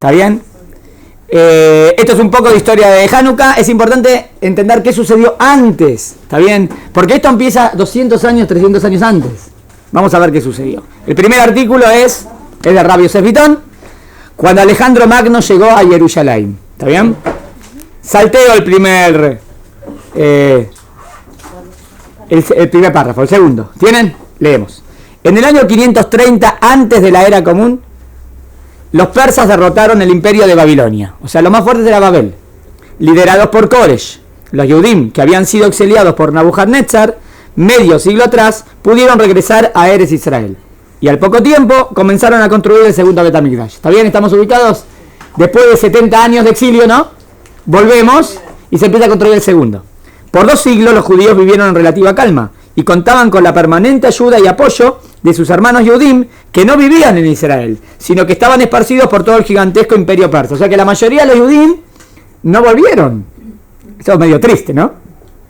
¿Está bien? Esto es un poco de historia de Hanukkah. Es importante entender qué sucedió antes. ¿Está bien? Porque esto empieza 200 años, 300 años antes. Vamos a ver qué sucedió. El primer artículo es de Rabbi Yosef Bitton, cuando Alejandro Magno llegó a Jerusalén. ¿Está bien? Salteo el primer párrafo, el segundo. ¿Tienen? Leemos. En el año 530 antes de la era común, los persas derrotaron el imperio de Babilonia. O sea, lo más fuerte era Babel. Liderados por Koresh, los Yehudim, que habían sido exiliados por Nabucodonosor, medio siglo atrás, pudieron regresar a Eretz Israel. Y al poco tiempo comenzaron a construir el segundo Bet HaMikdash. ¿Está bien? ¿Estamos ubicados? Después de 70 años de exilio, ¿no? Volvemos y se empieza a construir el segundo. Por 2 siglos los judíos vivieron en relativa calma y contaban con la permanente ayuda y apoyo de sus hermanos Yehudim, que no vivían en Israel, sino que estaban esparcidos por todo el gigantesco imperio persa. O sea que la mayoría de los Yehudim no volvieron. Eso es medio triste, ¿no?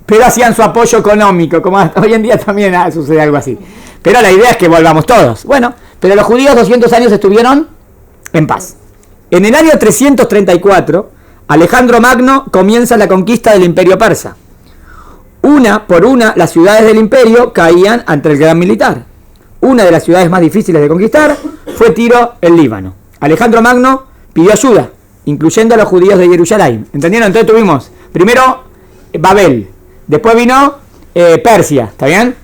Pero hacían su apoyo económico, como hoy en día también sucede algo así. Pero la idea es que volvamos todos. Bueno, pero los judíos 200 años estuvieron en paz. En el año 334, Alejandro Magno comienza la conquista del imperio persa. Una por una, las ciudades del imperio caían ante el gran militar. Una de las ciudades más difíciles de conquistar fue Tiro, en Líbano. Alejandro Magno pidió ayuda, incluyendo a los judíos de Jerusalén. ¿Entendieron? Entonces tuvimos primero Babel, después vino Persia, ¿está bien?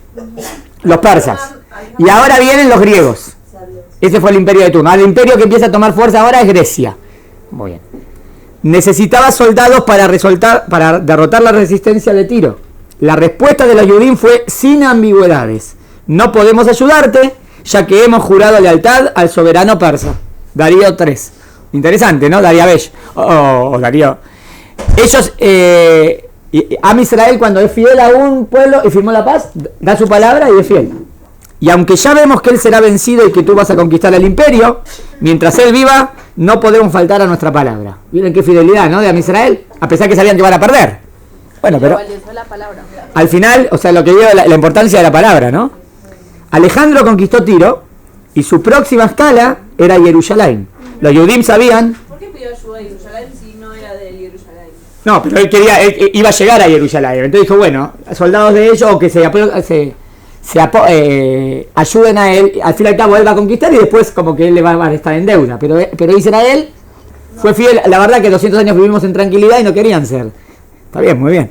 Los persas. Y ahora vienen los griegos. Ese fue el imperio de turno. El imperio que empieza a tomar fuerza ahora es Grecia. Muy bien. Necesitaba soldados para derrotar la resistencia de Tiro. La respuesta de los Yehudim fue sin ambigüedades. No podemos ayudarte, ya que hemos jurado lealtad al soberano persa. Darío III. Interesante, ¿no? Dariabesh. O Darío. Ellos, Am Israel, cuando es fiel a un pueblo y firmó la paz, da su palabra y es fiel. Y aunque ya vemos que él será vencido y que tú vas a conquistar el imperio, mientras él viva, no podemos faltar a nuestra palabra. Miren qué fidelidad, ¿no? De Am Israel, a pesar que sabían que van a perder. Bueno, pero al final, o sea, lo que digo la importancia de la palabra, ¿no? Alejandro conquistó Tiro y su próxima escala era Jerusalén. Los Yehudim sabían. ¿Por qué pidió ayuda a Jerusalén si no era de Jerusalén? No, pero él iba a llegar a Jerusalén. Entonces dijo, bueno, soldados de ellos o que ayuden a él. Al fin y al cabo él va a conquistar y después como que él le va a estar en deuda. Pero Israel fue fiel. La verdad que 200 años vivimos en tranquilidad y no querían ser. Está bien, muy bien.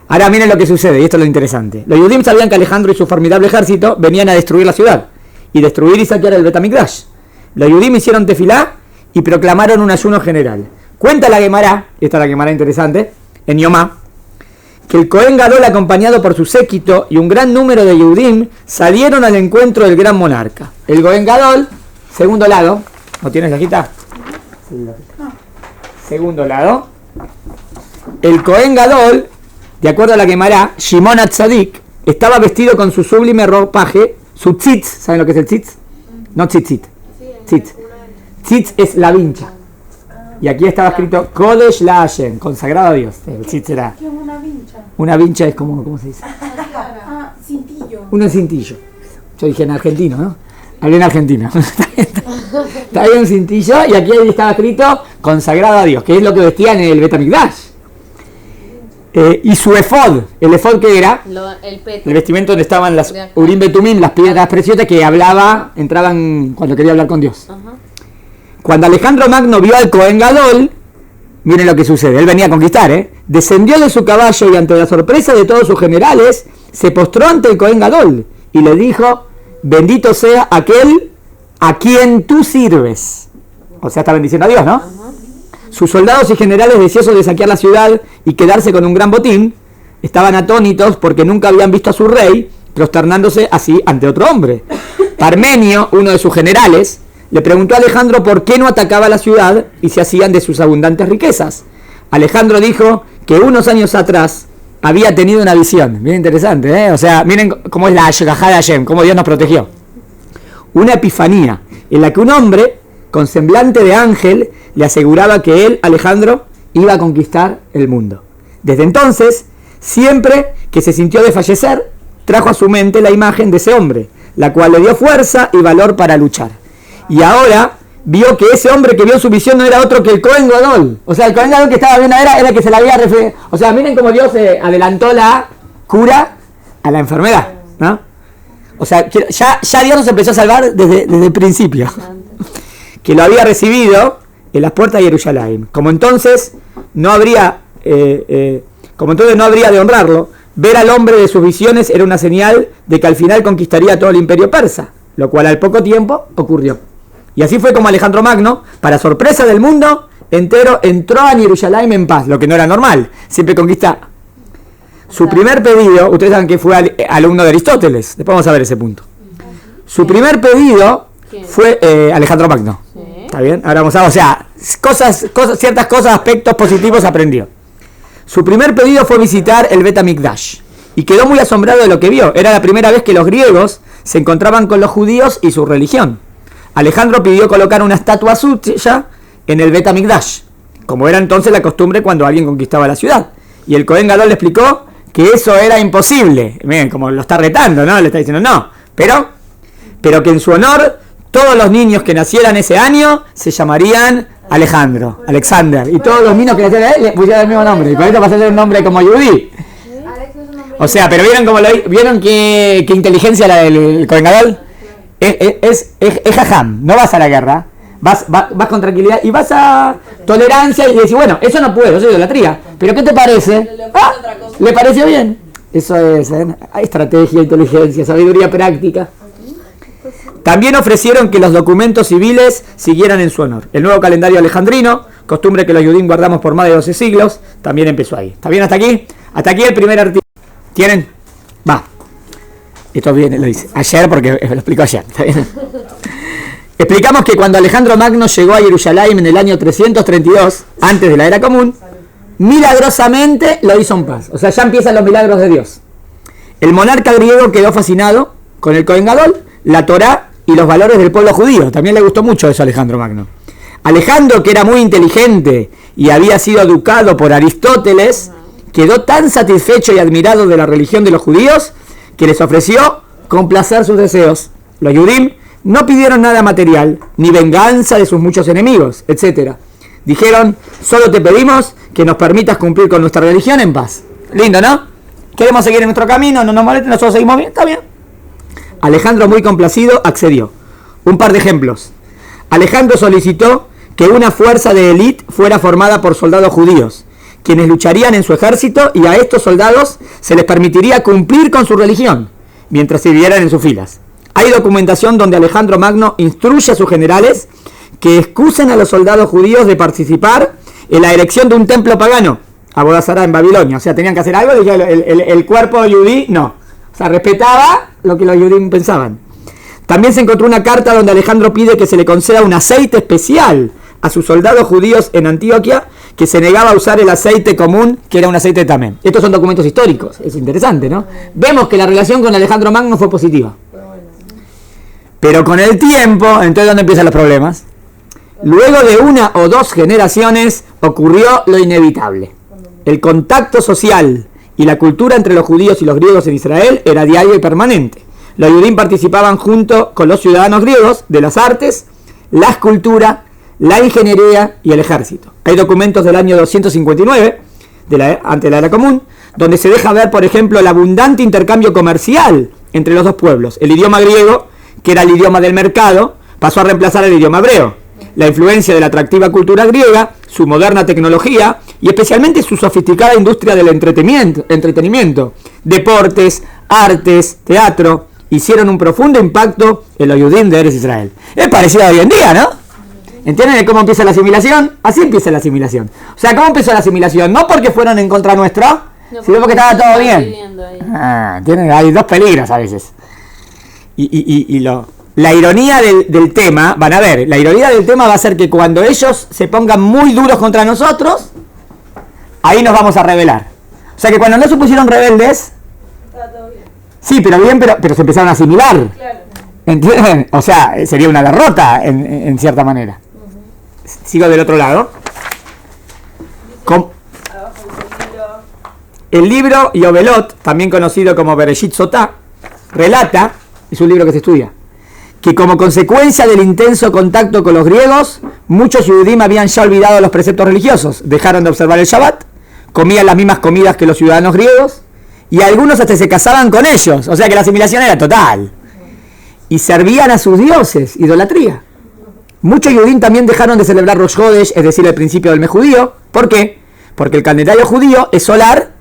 Ahora miren lo que sucede, y esto es lo interesante. Los Yehudim sabían que Alejandro y su formidable ejército venían a destruir la ciudad, y destruir y saquear el Bet HaMikdash. Los Yehudim hicieron tefilá y proclamaron un ayuno general. Cuenta la Gemara, esta es la Gemara interesante, en Yomá, que el Cohen Gadol, acompañado por su séquito y un gran número de Yehudim, salieron al encuentro del gran monarca. El Cohen Gadol, segundo lado, ¿no tienes la hojita? Segundo lado. El Cohen Gadol, de acuerdo a la Gemara, Shimon HaTzadik, estaba vestido con su sublime ropaje, su tzitz. ¿Saben lo que es el tzitz? No tzitzit. Tzitz. Tzitz es la vincha. Y aquí estaba escrito Kodesh la Hashem, consagrado a Dios. El tzitz era. ¿Qué es una vincha? Una vincha es como, ¿cómo se dice? Cintillo. Un cintillo. Yo dije en argentino, ¿no? Hablé en argentino. Está bien un cintillo y aquí estaba escrito consagrado a Dios, que es lo que vestían en el Bet HaMikdash. Y su efod, el efod que era el vestimento donde estaban las Urim Betumim, las piedras preciosas que entraban cuando quería hablar con Dios. Cuando Alejandro Magno vio al Cohen Gadol, miren lo que sucede, él venía a conquistar, descendió de su caballo y ante la sorpresa de todos sus generales, se postró ante el Cohen Gadol y le dijo, bendito sea aquel a quien tú sirves. O sea, está bendiciendo a Dios, ¿no? Sus soldados y generales, deseosos de saquear la ciudad y quedarse con un gran botín, estaban atónitos porque nunca habían visto a su rey prosternándose así ante otro hombre. Parmenio, uno de sus generales, le preguntó a Alejandro por qué no atacaba la ciudad y se hacían de sus abundantes riquezas. Alejandro dijo que unos años atrás había tenido una visión. Bien interesante, ¿eh? O sea, miren cómo es la Ashgahá de Hashem, cómo Dios nos protegió. Una epifanía en la que un hombre con semblante de ángel le aseguraba que él, Alejandro, iba a conquistar el mundo. Desde entonces, siempre que se sintió de fallecer, trajo a su mente la imagen de ese hombre, la cual le dio fuerza y valor para luchar. Y ahora vio que ese hombre que vio su visión no era otro que el Cohen Gadol. O sea, el Cohen Gadol que estaba viendo era el que se la había referido. O sea, miren cómo Dios adelantó la cura a la enfermedad, ¿no? O sea, ya Dios nos empezó a salvar desde el principio. Que lo había recibido en las puertas de Jerusalén. Como entonces no habría de honrarlo, ver al hombre de sus visiones era una señal de que al final conquistaría todo el imperio persa, lo cual al poco tiempo ocurrió. Y así fue como Alejandro Magno, para sorpresa del mundo entero, entró a Jerusalén en paz, lo que no era normal, siempre conquista. Su primer pedido, ustedes saben que fue alumno de Aristóteles, después vamos a ver ese punto. Su primer pedido fue Alejandro Magno. ¿Está bien? Ahora vamos a ver, o sea, ciertas cosas, aspectos positivos aprendió. Su primer pedido fue visitar el Bet HaMikdash y quedó muy asombrado de lo que vio. Era la primera vez que los griegos se encontraban con los judíos y su religión. Alejandro pidió colocar una estatua suya en el Bet HaMikdash, como era entonces la costumbre cuando alguien conquistaba la ciudad. Y el Cohen Gadol le explicó que eso era imposible. Miren, como lo está retando, ¿no? Le está diciendo no, pero que en su honor todos los niños que nacieran ese año se llamarían Alexander. Y todos los niños que nacieran le pusieron el mismo nombre. Y por eso pasó a ser un nombre como Yudí. O sea, pero ¿vieron qué inteligencia la del Cohen Gadol? Es jajam, no vas a la guerra, vas con tranquilidad y vas a tolerancia y decís, bueno, eso no puedo, eso es idolatría, pero ¿qué te parece? ¿Le pareció bien? Eso es, hay estrategia, inteligencia, sabiduría práctica. También ofrecieron que los documentos civiles siguieran en su honor. El nuevo calendario alejandrino, costumbre que los judíos guardamos por más de 12 siglos, también empezó ahí. ¿Está bien hasta aquí? Hasta aquí el primer artículo. ¿Tienen? Va. Esto viene, lo hice ayer porque lo explico ayer. ¿Está bien? Explicamos que cuando Alejandro Magno llegó a Jerusalén en el año 332, antes de la era común, milagrosamente lo hizo en paz. O sea, ya empiezan los milagros de Dios. El monarca griego quedó fascinado con el Cohen Gadol, la Torá y los valores del pueblo judío. También le gustó mucho eso a Alejandro Magno. Alejandro, que era muy inteligente y había sido educado por Aristóteles, quedó tan satisfecho y admirado de la religión de los judíos que les ofreció complacer sus deseos. Los Yudim no pidieron nada material, ni venganza de sus muchos enemigos, etc. Dijeron, solo te pedimos que nos permitas cumplir con nuestra religión en paz. Lindo, ¿no? Queremos seguir en nuestro camino, no nos molesten, nosotros seguimos bien, está bien. Alejandro, muy complacido, accedió. Un par de ejemplos. Alejandro solicitó que una fuerza de élite fuera formada por soldados judíos, quienes lucharían en su ejército, y a estos soldados se les permitiría cumplir con su religión, mientras sirvieran en sus filas. Hay documentación donde Alejandro Magno instruye a sus generales que excusen a los soldados judíos de participar en la erección de un templo pagano, Avodah Zará, en Babilonia. O sea, tenían que hacer algo, y el cuerpo yudí no. O sea, respetaba lo que los judíos pensaban. También se encontró una carta donde Alejandro pide que se le conceda un aceite especial a sus soldados judíos en Antioquia, que se negaba a usar el aceite común, que era un aceite tamén. Estos son documentos históricos, es interesante, ¿no? Vemos que la relación con Alejandro Magno fue positiva. Pero con el tiempo, entonces ¿dónde empiezan los problemas? Luego de una o dos generaciones ocurrió lo inevitable. El contacto social y la cultura entre los judíos y los griegos en Israel era diario y permanente. Los judíos participaban junto con los ciudadanos griegos de las artes, la escultura, la ingeniería y el ejército. Hay documentos del año 259, antes de la era común, donde se deja ver, por ejemplo, el abundante intercambio comercial entre los dos pueblos. El idioma griego, que era el idioma del mercado, pasó a reemplazar el idioma hebreo. La influencia de la atractiva cultura griega, su moderna tecnología y especialmente su sofisticada industria del entretenimiento, deportes, artes, teatro, hicieron un profundo impacto en los judíos de Eretz Israel. Es parecido a hoy en día, ¿no? ¿Entienden cómo empieza la asimilación? Así empieza la asimilación. O sea, ¿cómo empezó la asimilación? No porque fueron en contra nuestra, sino porque estaba todo bien. Hay dos peligros a veces. La ironía del tema, van a ver, la ironía del tema va a ser que cuando ellos se pongan muy duros contra nosotros, ahí nos vamos a rebelar. O sea que cuando no se pusieron rebeldes, sí, pero bien, pero se empezaron a asimilar. Claro. ¿Entienden? O sea, sería una derrota en cierta manera. Sigo del otro lado. El libro Yovelot, también conocido como Bereshit Sotá, relata, es un libro que se estudia, que como consecuencia del intenso contacto con los griegos, muchos Yehudim habían ya olvidado los preceptos religiosos, dejaron de observar el Shabbat, comían las mismas comidas que los ciudadanos griegos, y algunos hasta se casaban con ellos, o sea que la asimilación era total. Y servían a sus dioses, idolatría. Muchos Yehudim también dejaron de celebrar Rosh Hodesh, es decir, el principio del mes judío. ¿Por qué? Porque el calendario judío es solar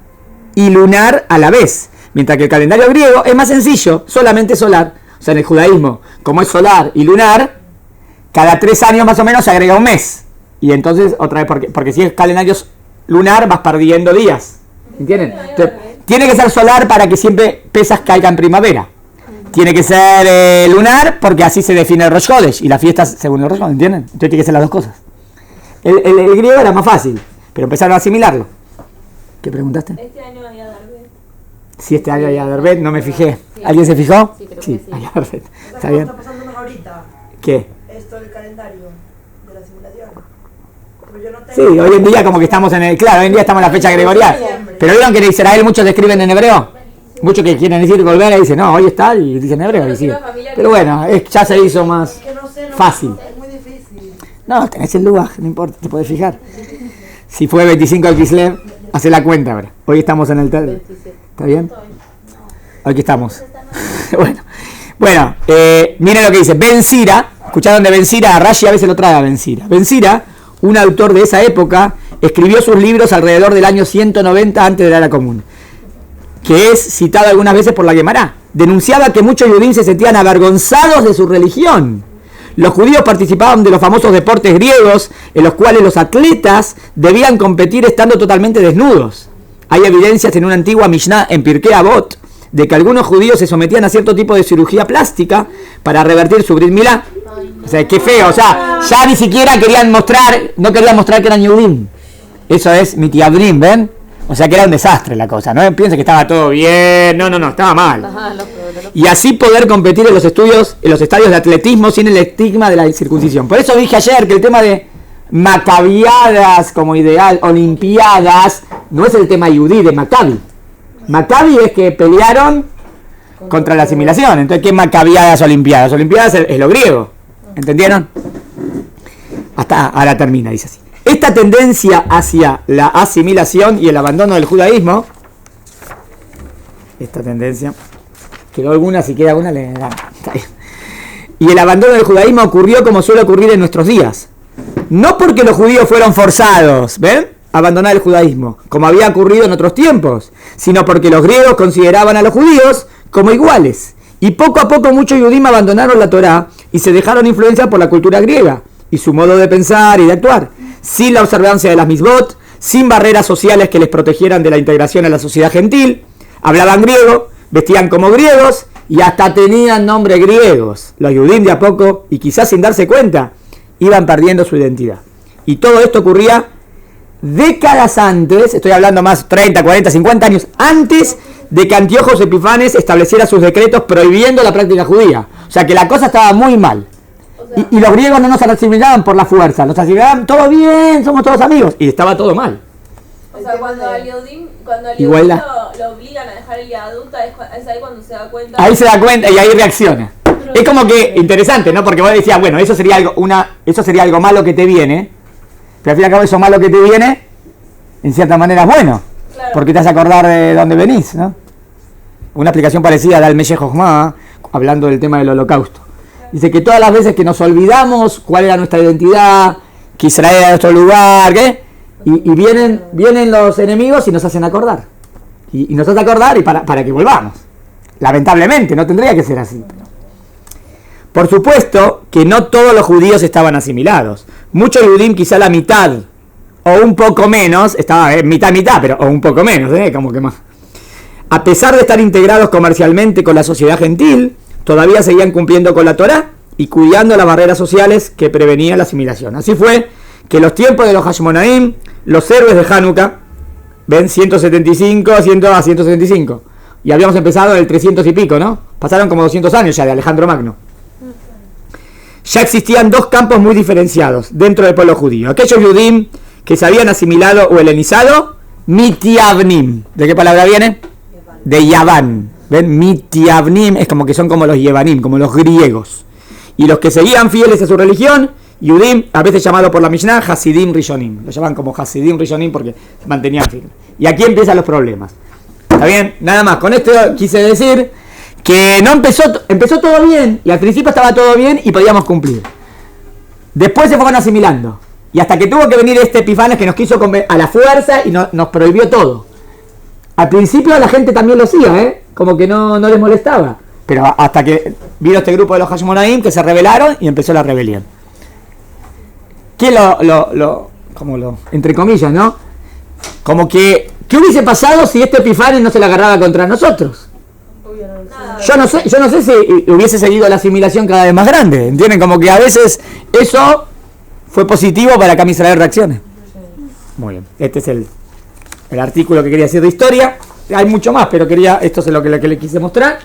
y lunar a la vez, mientras que el calendario griego es más sencillo, solamente solar. O sea, en el judaísmo, como es solar y lunar, cada 3 años más o menos se agrega un mes. Y entonces, otra vez, porque si es calendario lunar, vas perdiendo días. ¿Entienden? Entonces, tiene que ser solar para que siempre Pesaj caiga en primavera. Tiene que ser lunar porque así se define el Rosh Hodesh y las fiestas según el Rosh Hodesh, ¿entienden? Entonces tiene que ser las dos cosas. El griego era más fácil, pero empezaron a asimilarlo. ¿Qué preguntaste? Este año había Darbet. Sí, este año había Darbet, no me fijé. ¿Alguien se fijó? Sí, creo que sí. Había Darbet. ¿Está ¿Cómo bien? está pasándonos ahorita ¿Qué? esto del calendario de la simulación? Pero yo no tengo... Sí, hoy en día como que estamos en el... Claro, hoy en día estamos en la fecha gregorial. Pero vieron que en Israel muchos escriben en hebreo. Muchos que quieren decir volver y dicen, no, hoy está, y dicen hebreo. Y sigue. Pero bueno, ya se hizo más Que no sé, no, fácil. es muy difícil. No, tenés el Lugaj, no importa, te puedes fijar. Si fue 25 de Kislev, hace la cuenta ahora. Hoy estamos en el tel. ¿Está bien? Aquí estamos. Bueno, miren lo que dice. Ben Sira, escucharon de Ben Sira, Rashi a veces lo trae a Ben Sira. Ben Sira, un autor de esa época, escribió sus libros alrededor del año 190 antes de la Era Común, que es citado algunas veces por la Gemara. Denunciaba que muchos judíos se sentían avergonzados de su religión. Los judíos participaban de los famosos deportes griegos, en los cuales los atletas debían competir estando totalmente desnudos. Hay evidencias en una antigua Mishnah en Pirkei Avot de que algunos judíos se sometían a cierto tipo de cirugía plástica para revertir su Brit Milá. O sea, qué feo, o sea, ya ni siquiera no querían mostrar que eran Yehudim. Eso es mitiabrim, ¿ven? O sea que era un desastre la cosa, no piensen que estaba todo bien, no, estaba mal. Y así poder competir en los estadios de atletismo sin el estigma de la circuncisión. Por eso dije ayer que el tema de macabiadas como ideal, olimpiadas, no es el tema yudí de Maccabi. Maccabi es que pelearon contra la asimilación. Entonces, ¿qué macabiadas olimpiadas? Olimpiadas es lo griego. ¿Entendieron? Hasta ahora termina, dice así. Esta tendencia hacia la asimilación y el abandono del judaísmo, esta tendencia, quedó alguna, si queda una, le dan. Y el abandono del judaísmo ocurrió como suele ocurrir en nuestros días. No porque los judíos fueron forzados, ¿ven?, a abandonar el judaísmo, como había ocurrido en otros tiempos, sino porque los griegos consideraban a los judíos como iguales. Y poco a poco muchos judíos abandonaron la Torá y se dejaron influenciar por la cultura griega y su modo de pensar y de actuar, sin la observancia de las mitzvot, sin barreras sociales que les protegieran de la integración a la sociedad gentil. Hablaban griego, vestían como griegos y hasta tenían nombres griegos. Los judíos de a poco, y quizás sin darse cuenta, iban perdiendo su identidad. Y todo esto ocurría décadas antes, estoy hablando más 30, 40, 50 años antes de que Antíoco Epifanes estableciera sus decretos prohibiendo la práctica judía. O sea que la cosa estaba muy mal. Y los griegos no nos asimilaban por la fuerza, nos asimilaban todo bien, somos todos amigos. Y estaba todo mal. O sea, cuando al Yehudim lo obligan a dejar el Yadut, es ahí cuando se da cuenta. Ahí se da cuenta y ahí reacciona. Es como que interesante, ¿no? Porque vos decías, bueno, eso sería algo malo que te viene, pero al fin y al cabo eso malo que te viene, en cierta manera es bueno. Claro. Porque te vas a acordar de dónde venís, ¿no? Una explicación parecida da el Meshech Chochmah, hablando del tema del holocausto. Dice que todas las veces que nos olvidamos cuál era nuestra identidad, que Israel era nuestro lugar, ¿qué? Y vienen los enemigos y nos hacen acordar. Y nos hacen acordar y para que volvamos. Lamentablemente, no tendría que ser así. Por supuesto que no todos los judíos estaban asimilados. Muchos judíos, quizá la mitad o un poco menos, estaba mitad, pero o un poco menos, como que más. A pesar de estar integrados comercialmente con la sociedad gentil, todavía seguían cumpliendo con la Torá y cuidando las barreras sociales que prevenían la asimilación. Así fue que los tiempos de los Hashmonaim, los héroes de Hanukkah, ven 175 a 175, y habíamos empezado en el 300 y pico, ¿no? Pasaron como 200 años ya de Alejandro Magno. Ya existían dos campos muy diferenciados dentro del pueblo judío. Aquellos judíos que se habían asimilado o helenizado, mitiavnim. ¿De qué palabra viene? De Yaván. ¿Ven? Mitiavnim es como que son como los Yevanim, como los griegos. y los que seguían fieles a su religión, Yudim, a veces llamado por la Mishnah, Hasidim Rishonim. Lo llaman como Hasidim Rishonim porque se mantenían firmes. Y aquí empiezan los problemas. ¿Está bien? Nada más. Con esto quise decir que no empezó todo bien, y al principio estaba todo bien y podíamos cumplir. Después se fueron asimilando. Y hasta que tuvo que venir este Epifanes que nos quiso a la fuerza y nos prohibió todo. Al principio la gente también lo hacía, como que no les molestaba. Pero hasta que vino este grupo de los Hashmonaim que se rebelaron y empezó la rebelión. ¿Qué entre comillas, ¿no? Como que, ¿qué hubiese pasado si este Epifanes no se la agarraba contra nosotros? Yo no sé si hubiese seguido la asimilación cada vez más grande, ¿entienden? Como que a veces eso fue positivo para que Israel reaccione. Muy bien, este es el artículo que quería decir de historia. Hay mucho más, pero esto es lo que le quise mostrar.